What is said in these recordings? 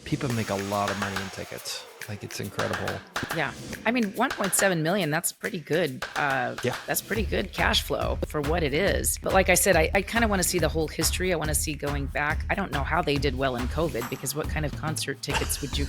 People make a lot of money in tickets. Like, it's incredible. Yeah. I mean, 1.7 million, that's pretty good. Yeah. That's pretty good cash flow for what it is. But like I said, I kind of want to see the whole history. I want to see going back. I don't know how they did well in COVID, because what kind of concert tickets would you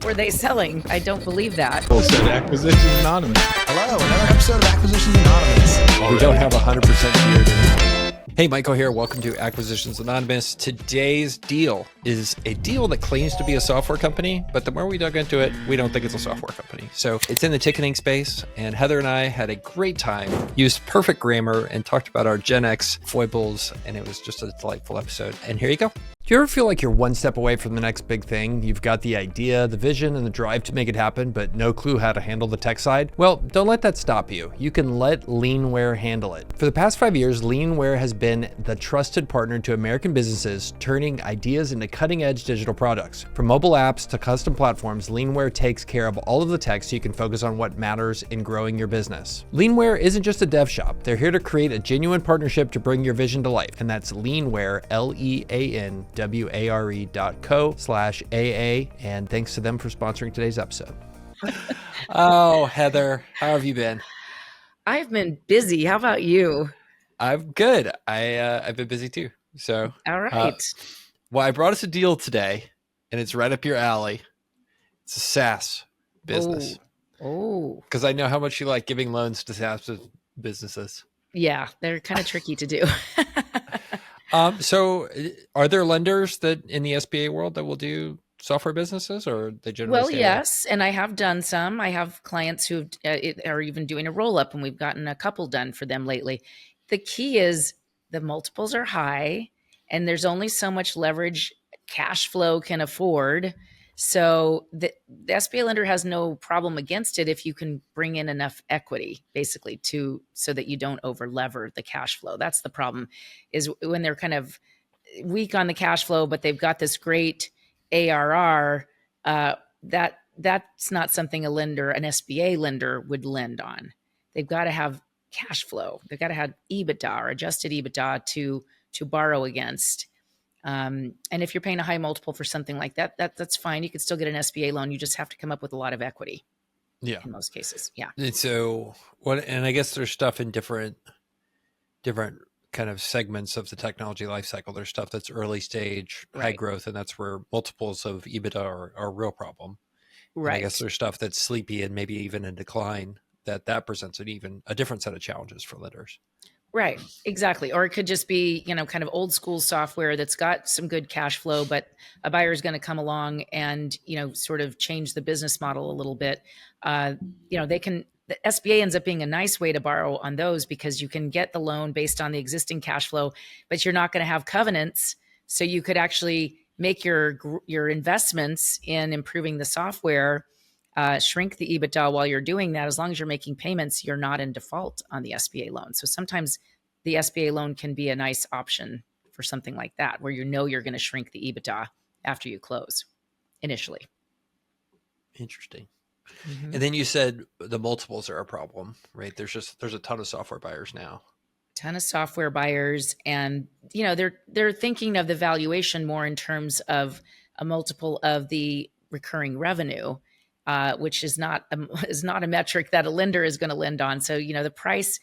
were they selling? I don't believe that. Said Acquisitions Anonymous. Hello, another episode of Acquisitions Anonymous. We don't have 100% beard anymore. Hey, Michael here. Welcome to Acquisitions Anonymous. Today's deal is a deal that claims to be a software company, but the more we dug into it, we don't think it's a software company. So it's in the ticketing space, and Heather and I had a great time, used perfect grammar, and talked about our Gen X foibles, and it was just a delightful episode. And here you go. Do you ever feel like you're one step away from the next big thing? You've got the idea, the vision, and the drive to make it happen, but no clue how to handle the tech side? Well, don't let that stop you. You can let Leanware handle it. For the past 5 years, Leanware has been the trusted partner to American businesses, turning ideas into cutting-edge digital products. From mobile apps to custom platforms, Leanware takes care of all of the tech so you can focus on what matters in growing your business. Leanware isn't just a dev shop. They're here to create a genuine partnership to bring your vision to life, and that's Leanware, leanware.co/AA, and thanks to them for sponsoring today's episode. Oh, Heather, how have you been? I've been busy. How about you? I'm good. I've been busy too. So, All right. Well, I brought us a deal today, and it's right up your alley. It's a SaaS business. Oh, Because I know how much you like giving loans to SaaS businesses. yeah. They're kind of tricky to do. So are there lenders that in the SBA world that will do software businesses, or they generally Well, stay away? yes, and I have done some. I have clients who are even doing a roll up, and we've gotten a couple done for them lately. The key is the multiples are high, and there's only so much leverage cash flow can afford. So the SBA lender has no problem against it if you can bring in enough equity, basically, so that you don't over lever the cash flow. That's the problem, is when they're kind of weak on the cash flow, but they've got this great ARR. That's not something an SBA lender would lend on. They've got to have cash flow. They've got to have EBITDA or adjusted EBITDA to borrow against. And if you're paying a high multiple for something like that's fine. You could still get an SBA loan. You just have to come up with a lot of equity. Yeah. In most cases. Yeah. And so and I guess there's stuff in different kind of segments of the technology lifecycle. There's stuff that's early stage, high growth, and that's where multiples of EBITDA are a real problem. Right. And I guess there's stuff that's sleepy and maybe even in decline that presents a different set of challenges for lenders. Right, exactly. Or it could just be, kind of old school software that's got some good cash flow, but a buyer is going to come along and, sort of change the business model a little bit. The SBA ends up being a nice way to borrow on those, because you can get the loan based on the existing cash flow, but you're not going to have covenants. So you could actually make your investments in improving the software, shrink the EBITDA while you're doing that. As long as you're making payments, you're not in default on the SBA loan. So sometimes the SBA loan can be a nice option for something like that, where you're going to shrink the EBITDA after you close initially. Interesting. Mm-hmm. And then you said the multiples are a problem, right? There's a ton of software buyers now. Ton of software buyers, and they're thinking of the valuation more in terms of a multiple of the recurring revenue, which is not a metric that a lender is going to lend on. So the price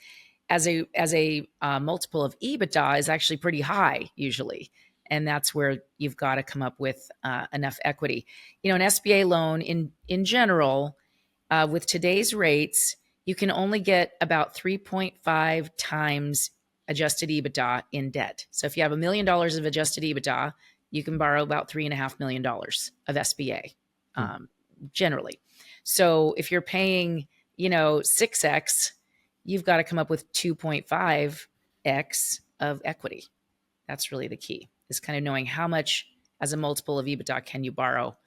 as a multiple of EBITDA is actually pretty high usually, and that's where you've got to come up with enough equity. An SBA loan in general, with today's rates, you can only get about 3.5 times adjusted EBITDA in debt. So if you have $1 million of adjusted EBITDA, you can borrow about $3.5 million of SBA, generally. So if you're paying, 6x, you've got to come up with 2.5x of equity. That's really the key, is kind of knowing how much as a multiple of EBITDA can you borrow,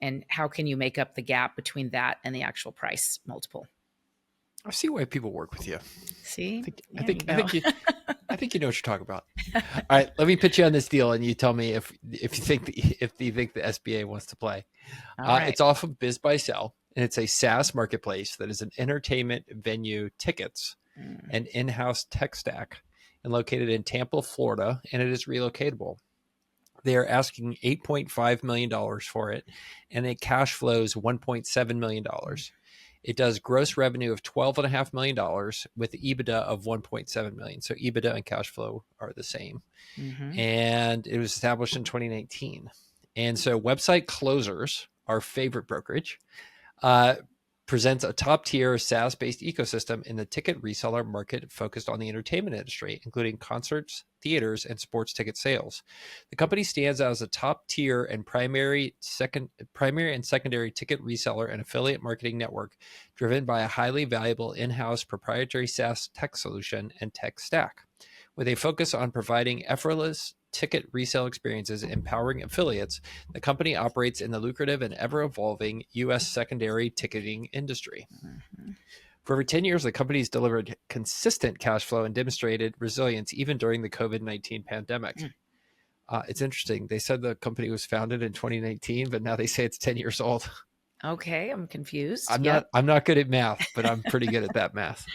and how can you make up the gap between that and the actual price multiple. I see why people work with you. See, I think you know what you're talking about. All right, let me pitch you on this deal, and you tell me if you think the SBA wants to play. Right. It's off of Biz by Sell, and it's a SaaS marketplace that is an entertainment venue tickets and in-house tech stack, and located in Tampa, Florida, and it is relocatable. They are asking $8.5 million for it, and it cash flows $1.7 million. It does gross revenue of $12.5 million with EBITDA of $1.7 million. So EBITDA and cash flow are the same. And it was established in 2019. And so Website Closers, our favorite brokerage, presents a top-tier SaaS-based ecosystem in the ticket reseller market focused on the entertainment industry, including concerts, theaters, and sports ticket sales. The company stands out as a top-tier and primary and secondary ticket reseller and affiliate marketing network driven by a highly valuable in-house proprietary SaaS tech solution and tech stack. With a focus on providing effortless ticket resale experiences empowering affiliates, the company operates in the lucrative and ever-evolving U.S. secondary ticketing industry. For over 10 years, the company's delivered consistent cash flow and demonstrated resilience even during the COVID-19 pandemic. It's interesting. They said the company was founded in 2019, but now they say it's 10 years old. Okay, I'm confused. I'm not good at math, but I'm pretty good at that math.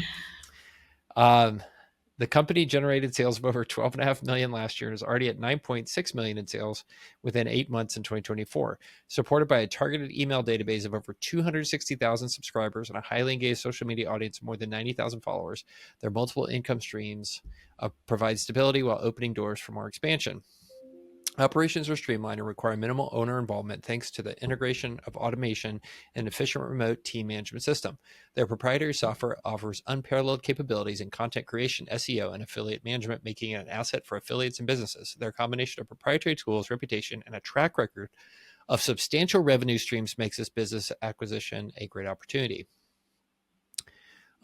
The company generated sales of over $12.5 million last year and is already at $9.6 million in sales within 8 months in 2024. Supported by a targeted email database of over 260,000 subscribers and a highly engaged social media audience of more than 90,000 followers, their multiple income streams provide stability while opening doors for more expansion. Operations are streamlined and require minimal owner involvement thanks to the integration of automation and efficient remote team management system. Their proprietary software offers unparalleled capabilities in content creation, SEO, and affiliate management, making it an asset for affiliates and businesses. Their combination of proprietary tools, reputation, and a track record of substantial revenue streams makes this business acquisition a great opportunity.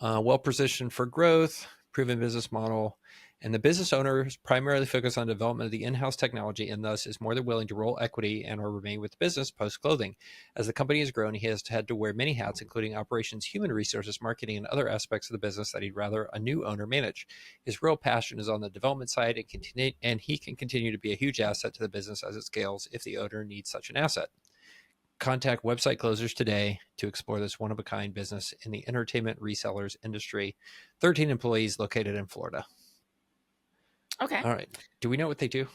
Well-positioned for growth, proven business model, and the business owner is primarily focused on development of the in-house technology and thus is more than willing to roll equity and or remain with the business post-closing. As the company has grown, he has had to wear many hats, including operations, human resources, marketing, and other aspects of the business that he'd rather a new owner manage. His real passion is on the development side and he can continue to be a huge asset to the business as it scales if the owner needs such an asset. Contact Website Closers today to explore this one-of-a-kind business in the entertainment resellers industry. 13 employees located in Florida. Okay. All right. Do we know what they do?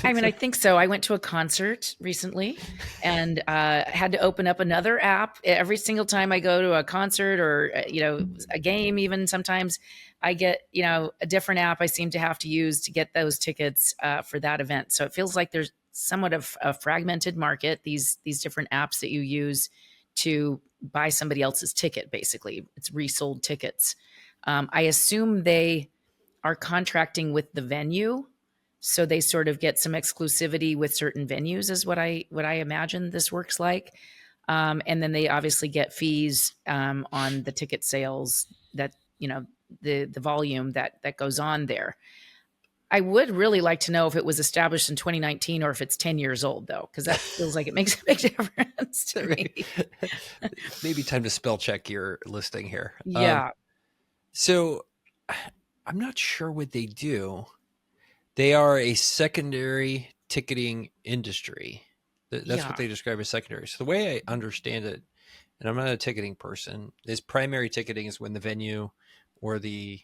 I mean, I think so. I went to a concert recently and had to open up another app. Every single time I go to a concert or, a game, even sometimes I get, a different app I seem to have to use to get those tickets for that event. So it feels like there's somewhat of a fragmented market, these different apps that you use to buy somebody else's ticket, basically. It's resold tickets. I assume they are contracting with the venue, so they sort of get some exclusivity with certain venues is what I imagine this works like. And then they obviously get fees on the ticket sales that, the volume that goes on there. I would really like to know if it was established in 2019 or if it's 10 years old, though, because that feels like it makes a big difference to me. Maybe time to spell check your listing here. Yeah. So I'm not sure what they do. They are a secondary ticketing industry. That's what they describe as secondary. So the way I understand it, and I'm not a ticketing person, is primary ticketing is when the venue or the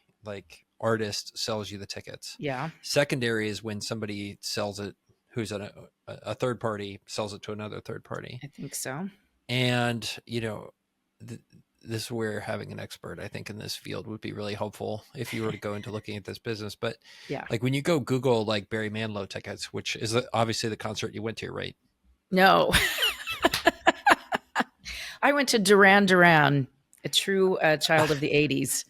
artist sells you the tickets. Yeah. Secondary is when somebody sells it, who's a third party sells it to another third party. I think so. And, this is where having an expert, I think, in this field would be really helpful if you were to go into looking at this business. But yeah, when you go Google Barry Manilow tickets, which is obviously the concert you went to, right? No. I went to Duran Duran, a true child of the 80s.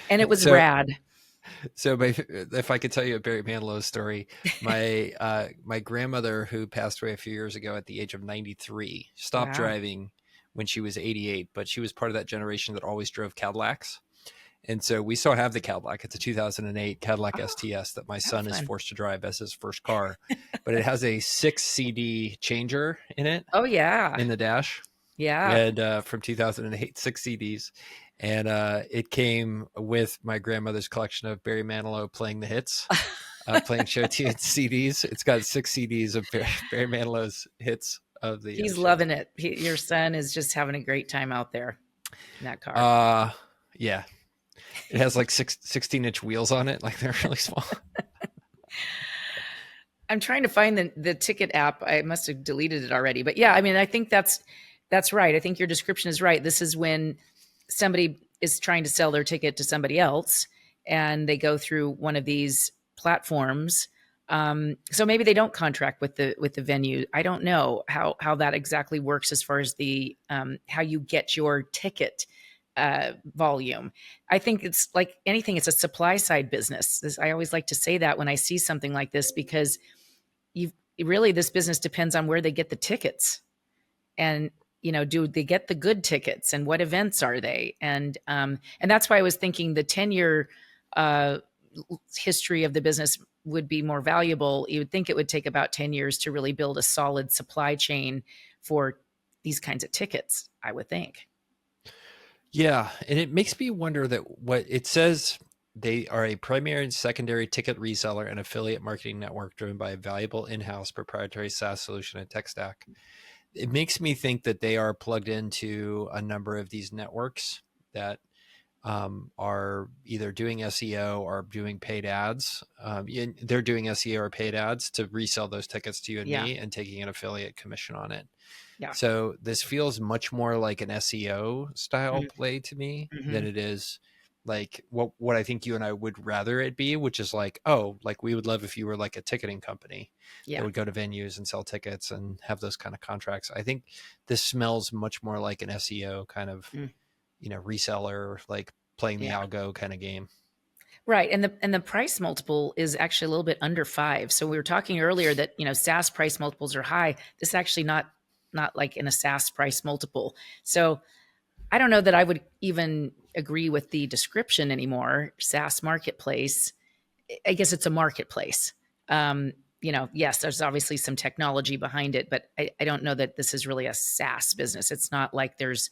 And it was rad. So if I could tell you a Barry Manilow story, my grandmother, who passed away a few years ago at the age of 93, stopped driving when she was 88, but she was part of that generation that always drove Cadillacs. And so we still have the Cadillac. It's a 2008 Cadillac STS that my son is forced to drive as his first car, but it has a 6 CD changer in it. Oh yeah. In the dash. Yeah. And from 2008, 6 CDs. And it came with my grandmother's collection of Barry Manilow playing the hits, playing show tunes CDs. It's got 6 CDs of Barry Manilow's hits. He's loving it. Your son is just having a great time out there in that car. Yeah. It has 16-inch wheels on it. They're really small. I'm trying to find the ticket app. I must have deleted it already. But yeah, I mean, I think that's right. I think your description is right. This is when somebody is trying to sell their ticket to somebody else and they go through one of these platforms. So maybe they don't contract with the venue. I don't know how that exactly works as far as the how you get your ticket volume. I think it's like anything, it's a supply side business. I always like to say that when I see something like this, because you really, this business depends on where they get the tickets, and do they get the good tickets, and what events are they, and that's why I was thinking the 10-year history of the business would be more valuable. You would think it would take about 10 years to really build a solid supply chain for these kinds of tickets, I would think. Yeah, and it makes me wonder that what it says, they are a primary and secondary ticket reseller and affiliate marketing network driven by a valuable in-house proprietary SaaS solution and tech stack. It makes me think that they are plugged into a number of these networks that are either doing SEO or doing paid ads. They're doing SEO or paid ads to resell those tickets to you and me and taking an affiliate commission on it. Yeah. So this feels much more like an SEO style play to me than it is like what I think you and I would rather it be, which is like, oh, like we would love if you were like a ticketing company that would go to venues and sell tickets and have those kind of contracts. I think this smells much more like an SEO kind of, reseller, like playing the algo kind of game. Right. And the price multiple is actually a little bit under 5. So we were talking earlier that, SaaS price multiples are high. This is actually not like in a SaaS price multiple. So I don't know that I would even agree with the description anymore. SaaS marketplace. I guess it's a marketplace. Yes, there's obviously some technology behind it, but I don't know that this is really a SaaS business. It's not like there's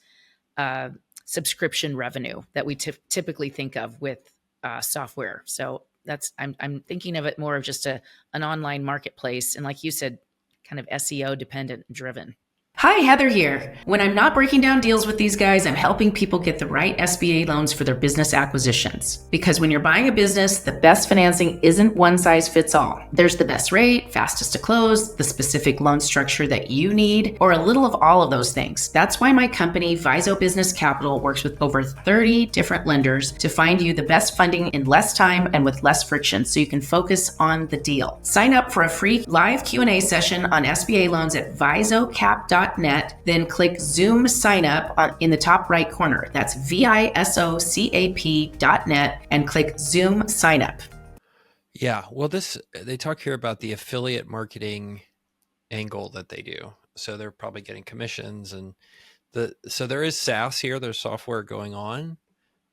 subscription revenue that we typically think of with software. So I'm thinking of it more of just an online marketplace. And like you said, kind of SEO dependent driven. Hi, Heather here. When I'm not breaking down deals with these guys, I'm helping people get the right SBA loans for their business acquisitions. Because when you're buying a business, the best financing isn't one size fits all. There's the best rate, fastest to close, the specific loan structure that you need, or a little of all of those things. That's why my company, Viso Business Capital, works with over 30 different lenders to find you the best funding in less time and with less friction so you can focus on the deal. Sign up for a free live Q&A session on SBA loans at visocap.net. Then click Zoom sign up in the top right corner. That's visocap.net and click Zoom sign up. Yeah, well, they talk here about the affiliate marketing angle that they do. So they're probably getting commissions, and so there is SaaS here. There's software going on,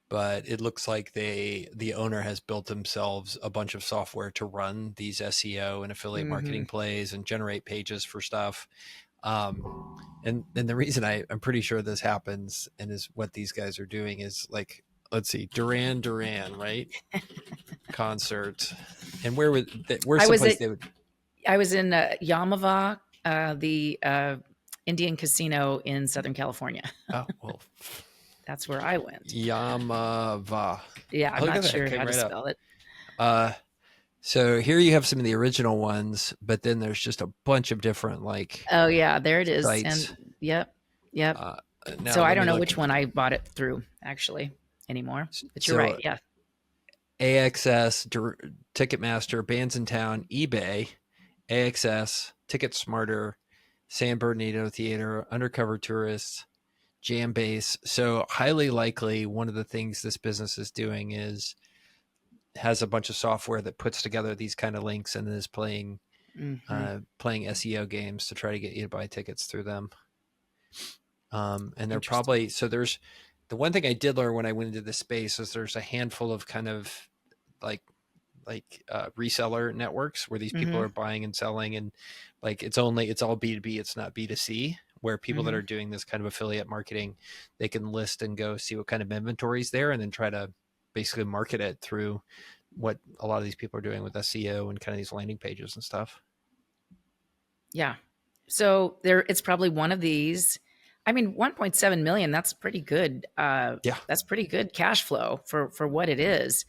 but it looks like the owner has built themselves a bunch of software to run these SEO and affiliate marketing plays and generate pages for stuff. And the reason I'm pretty sure this happens and is what these guys are doing is like, let's see, Duran, right? Concert. And where's someplace they would? I was in Yamava, the Indian casino in Southern California. Oh, well. That's where I went. Yamava. Yeah, I'm not sure how to spell it. So here you have some of the original ones, but then there's just a bunch of different like. Oh yeah, there it is. Sites. And yep. So I don't know which one I bought it through actually anymore. But you're right. Yeah. AXS, Ticketmaster, Bands in Town, eBay, AXS, Ticket Smarter, San Bernardino Theater, Undercover Tourists, Jambase. So highly likely one of the things this business is doing has a bunch of software that puts together these kind of links and is playing SEO games to try to get you to buy tickets through them. And they're probably, so there's the one thing I did learn when I went into this space is there's a handful of kind of like reseller networks where these people are buying and selling, and like it's all B2B, it's not B2C, where people that are doing this kind of affiliate marketing, they can list and go see what kind of inventory is there and then try to basically market it through what a lot of these people are doing with SEO and kind of these landing pages and stuff. Yeah. So it's probably one of these. I mean, 1.7 million, that's pretty good. That's pretty good cash flow for what it is.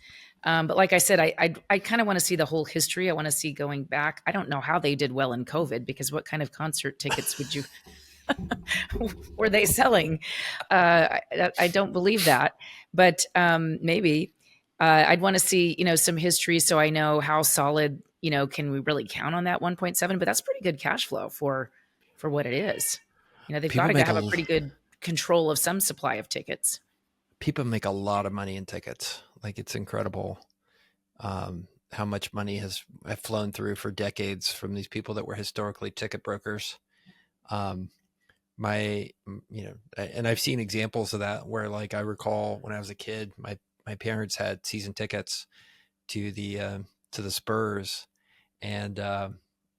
But like I said, I kind of want to see the whole history. I want to see going back. I don't know how they did well in COVID, because what kind of concert tickets would you were they selling? I don't believe that, but maybe I'd want to see, some history, so I know how solid, can we really count on that 1.7? But that's pretty good cash flow for what it is. They've got People to make have a pretty good control of some supply of tickets. people make a lot of money in tickets. Like, it's incredible how much money has flown through for decades from these people that were historically ticket brokers. Um, and I've seen examples of that where, like, I recall when I was a kid, my parents had season tickets to the Spurs, and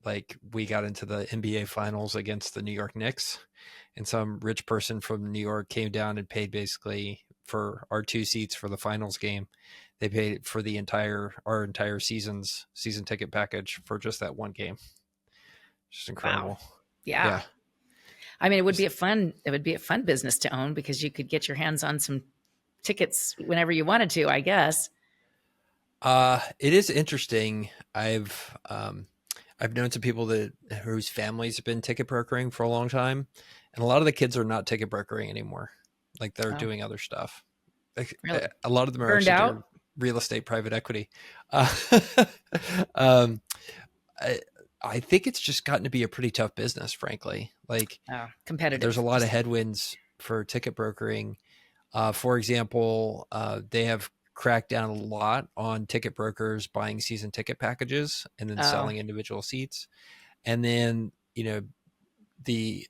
like, we got into the NBA finals against the New York Knicks, and some rich person from New York came down and paid basically for our 2 seats for the finals game. They paid for our entire season ticket package for just that one game. Just incredible. Wow. Yeah. I mean, it would be a fun business to own, because you could get your hands on some tickets whenever you wanted to, I guess. It is interesting. I've known some people whose families have been ticket brokering for a long time, and a lot of the kids are not ticket brokering anymore. Like, they're doing other stuff. Like, Really? a lot of them are Burned actually out? doing real estate, private equity. I think it's just gotten to be a pretty tough business, frankly. Like, Competitive. there's a lot of headwinds for ticket brokering. For example, they have cracked down a lot on ticket brokers buying season ticket packages and then selling individual seats. And then, the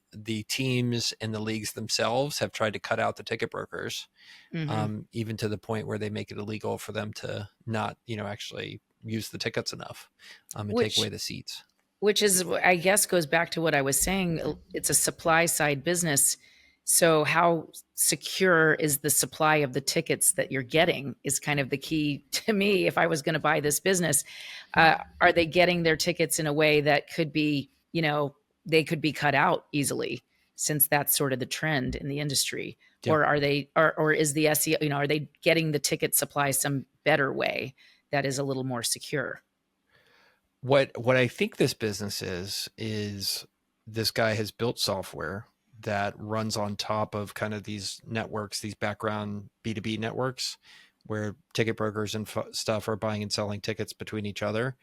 teams and the leagues themselves have tried to cut out the ticket brokers, even to the point where they make it illegal for them to not, actually use the tickets enough, and take away the seats. Which is, I guess, goes back to what I was saying. It's a supply side business. So how secure is the supply of the tickets that you're getting is kind of the key to me. If I was going to buy this business, are they getting their tickets in a way that could be, they could be cut out easily, since that's sort of the trend in the industry? Yep. Or are they, or is the SEO, are they getting the ticket supply some better way that is a little more secure? What I think this business is this guy has built software that runs on top of kind of these networks, these background B2B networks, where ticket brokers and stuff are buying and selling tickets between each other.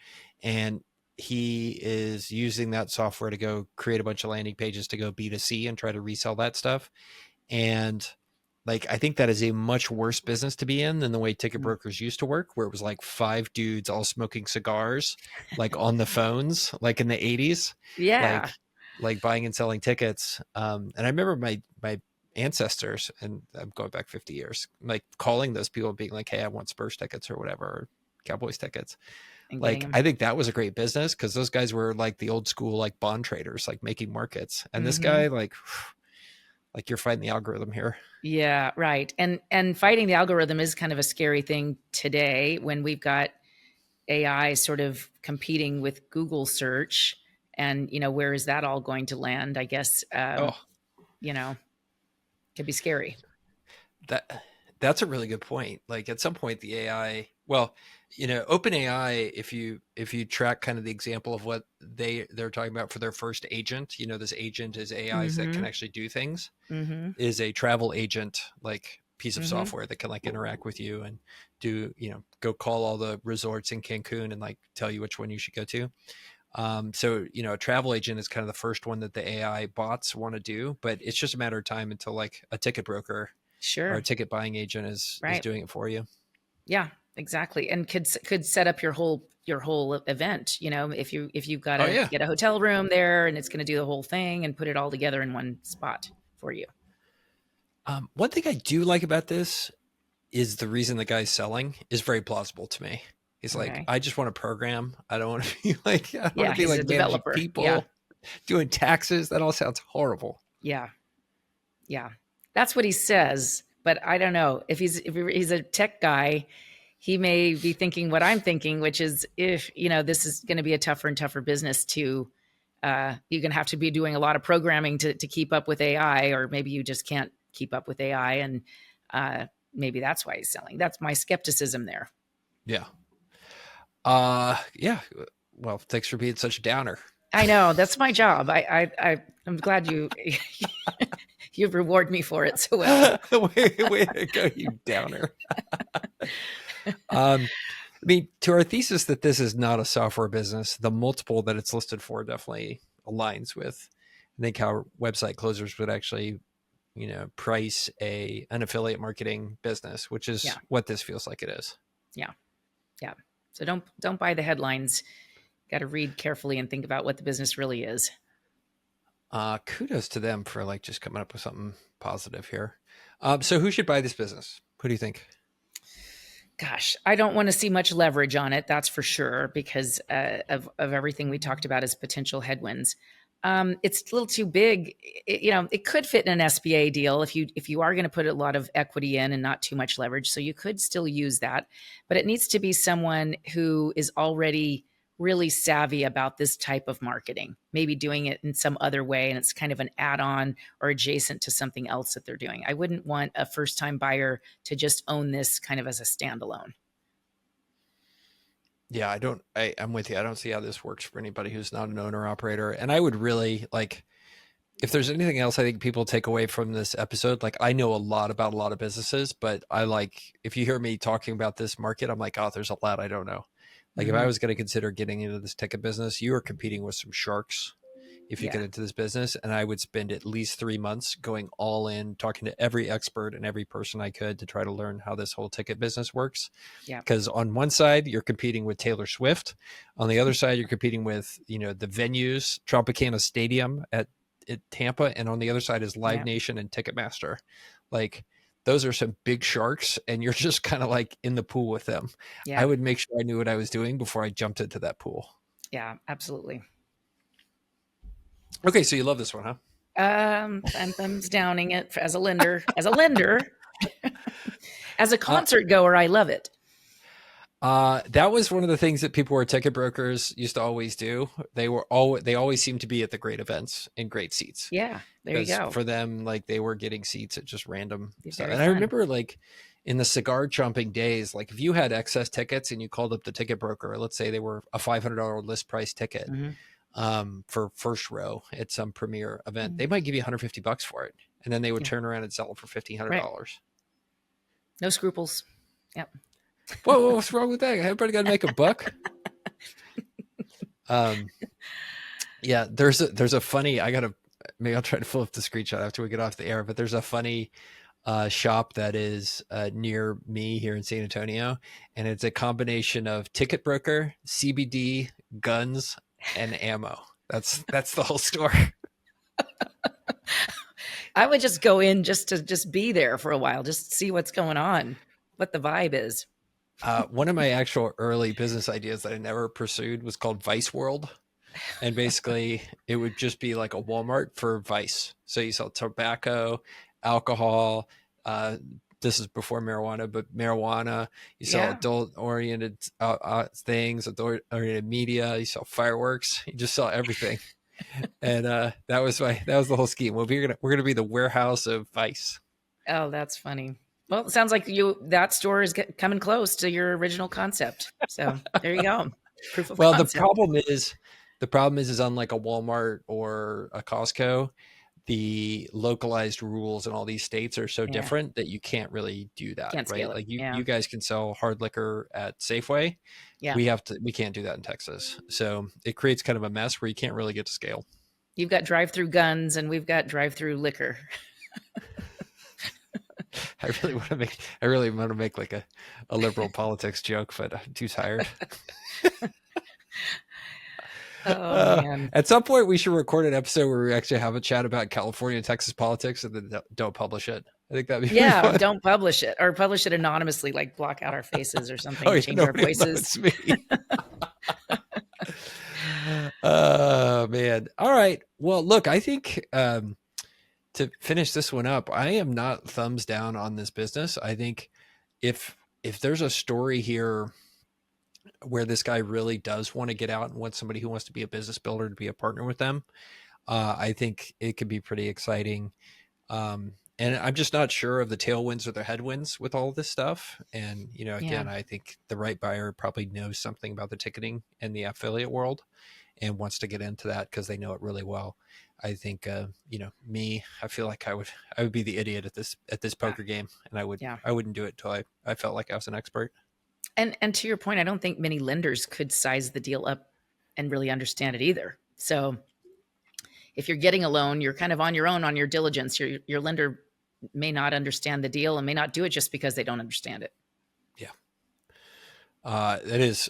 And he is using that software to go create a bunch of landing pages to go B2C and try to resell that stuff. And, like, I think that is a much worse business to be in than the way ticket brokers used to work, where it was like 5 dudes all smoking cigars, like, on the phones, like in the 80s. Yeah. Like buying and selling tickets. And I remember my ancestors, and I'm going back 50 years, like, calling those people being like, hey, I want Spurs tickets or whatever, or Cowboys tickets. Like, I think that was a great business, because those guys were like the old school, like, bond traders, like, making markets. And this guy, like, you're fighting the algorithm here. Yeah, right. And fighting the algorithm is kind of a scary thing today, when we've got AI sort of competing with Google search. And, where is that all going to land? I guess, could be scary. That's a really good point. Like, at some point, the AI, well, OpenAI, if you track kind of the example of what they're talking about for their first agent, this agent is AIs that can actually do things, is a travel agent, like, piece of software that can, like, interact with you and do, go call all the resorts in Cancun and, like, tell you which one you should go to. So, a travel agent is kind of the first one that the AI bots want to do, but it's just a matter of time until, like, a ticket broker or a ticket buying agent is doing it for you. Yeah, exactly. And could set up your whole event, if you've got to get a hotel room there, and it's going to do the whole thing and put it all together in one spot for you. One thing I do like about this is the reason the guy's selling is very plausible to me. He's like, I just want to program. I don't want to be like, managing developer. people, doing taxes. That all sounds horrible. Yeah. Yeah. That's what he says. But I don't know if he's a tech guy, he may be thinking what I'm thinking, which is, if, this is going to be a tougher and tougher business to, you're going to have to be doing a lot of programming to keep up with AI, or maybe you just can't keep up with AI. And maybe that's why he's selling. That's my skepticism there. Yeah. Yeah. Well, thanks for being such a downer. I know that's my job. I'm glad you you reward me for it so well. way to go, you downer. I mean, to our thesis that this is not a software business, the multiple that it's listed for definitely aligns with, I think, how website closers would actually, price an affiliate marketing business, which is what this feels like it is. Yeah. Yeah. So don't buy the headlines. Got to read carefully and think about what the business really is. Kudos to them for like just coming up with something positive here. So who should buy this business? Who do you think? Gosh, I don't want to see much leverage on it. That's for sure, because of everything we talked about as potential headwinds. It's a little too big. It could fit in an SBA deal if you are going to put a lot of equity in and not too much leverage. So you could still use that, but it needs to be someone who is already really savvy about this type of marketing, maybe doing it in some other way, and it's kind of an add-on or adjacent to something else that they're doing. I wouldn't want a first-time buyer to just own this kind of as a standalone. Yeah, I'm with you. I don't see how this works for anybody who's not an owner operator. And I would really like, if there's anything else I think people take away from this episode, like I know a lot about a lot of businesses, but if you hear me talking about this market, I'm like, oh, there's a lot I don't know. Like if I was going to consider getting into this ticket business, you are competing with some sharks if you get into this business. And I would spend at least 3 months going all in, talking to every expert and every person I could to try to learn how this whole ticket business works. Yeah. Because on one side, you're competing with Taylor Swift. On the other side, you're competing with, the venues, Tropicana Stadium at Tampa. And on the other side is Live Nation and Ticketmaster. Like, those are some big sharks, and you're just kind of like in the pool with them. Yeah. I would make sure I knew what I was doing before I jumped into that pool. Yeah, absolutely. Okay, so you love this one, huh? I'm thumbs downing it as a lender. As a concert goer, I love it. That was one of the things that people who are ticket brokers used to always do. They always seemed to be at the great events in great seats. Yeah, there you go. For them, like they were getting seats at just random stuff. And I remember like in the cigar chomping days, like if you had excess tickets and you called up the ticket broker, let's say they were a $500 list price ticket for first row at some premier event, they might give you $150 for it. And then they would turn around and sell it for $1,500. Right. No scruples. Yep. Whoa, what's wrong with that? Everybody got to make a buck. Yeah, there's a funny, maybe I'll try to pull up the screenshot after we get off the air, but there's a funny shop that is near me here in San Antonio. And it's a combination of ticket broker, CBD, guns, and ammo. That's the whole store. I would just go in just to be there for a while, just see what's going on, what the vibe is. One of my actual early business ideas that I never pursued was called Vice World. And basically it would just be like a Walmart for vice. So you sell tobacco, alcohol. This is before marijuana, but marijuana, you sell adult oriented things, adult oriented media, you sell fireworks, you just sell everything. And that was the whole scheme. Well, we're going to be the warehouse of vice. Oh, that's funny. Well, it sounds like that store is coming close to your original concept. So there you go. Proof of concept. The problem is unlike a Walmart or a Costco, the localized rules in all these states are so different that you can't really do that. Can't scale it. Like you guys can sell hard liquor at Safeway. Yeah. We can't do that in Texas. So it creates kind of a mess where you can't really get to scale. You've got drive-through guns and we've got drive-through liquor. I really want to make like a liberal politics joke, but I'm too tired. Man. At some point we should record an episode where we actually have a chat about California and Texas politics and then don't publish it. I think that'd be fun. Don't publish it, or publish it anonymously, like block out our faces or something, change our voices. Oh man. All right. Well, look, I think to finish this one up, I am not thumbs down on this business. I think if there's a story here where this guy really does want to get out and wants somebody who wants to be a business builder to be a partner with them, I think it could be pretty exciting. And And I'm just not sure of the tailwinds or the headwinds with all this stuff. And, again, I think the right buyer probably knows something about the ticketing and the affiliate world and wants to get into that because they know it really well. I think, I feel like I would be the idiot at this poker game, and I wouldn't do it until I felt like I was an expert. And to your point, I don't think many lenders could size the deal up and really understand it either. So if you're getting a loan, you're kind of on your own on your diligence. Your lender may not understand the deal and may not do it just because they don't understand it. Yeah. It is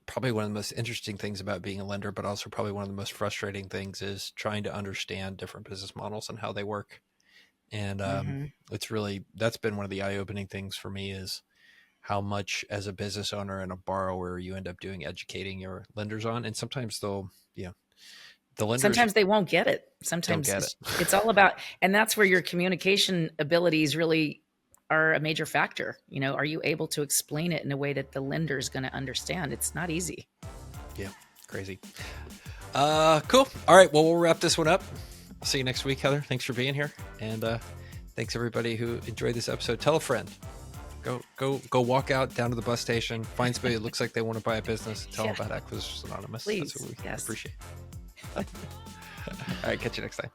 probably one of the most interesting things about being a lender, but also probably one of the most frustrating things is trying to understand different business models and how they work. And that's been one of the eye-opening things for me is how much as a business owner and a borrower you end up doing educating your lenders on. And sometimes the lenders, sometimes they won't get it. Sometimes it's all about, and that's where your communication abilities really are a major factor. Are you able to explain it in a way that the lender is going to understand? It's not easy. Yeah. Crazy. Cool. All right. Well, we'll wrap this one up. I'll see you next week, Heather. Thanks for being here. And thanks everybody who enjoyed this episode. Tell a friend. Go walk out down to the bus station, find somebody that looks like they want to buy a business, tell them about Acquisitions Anonymous. Please. That's what we Yes. appreciate. All right, catch you next time.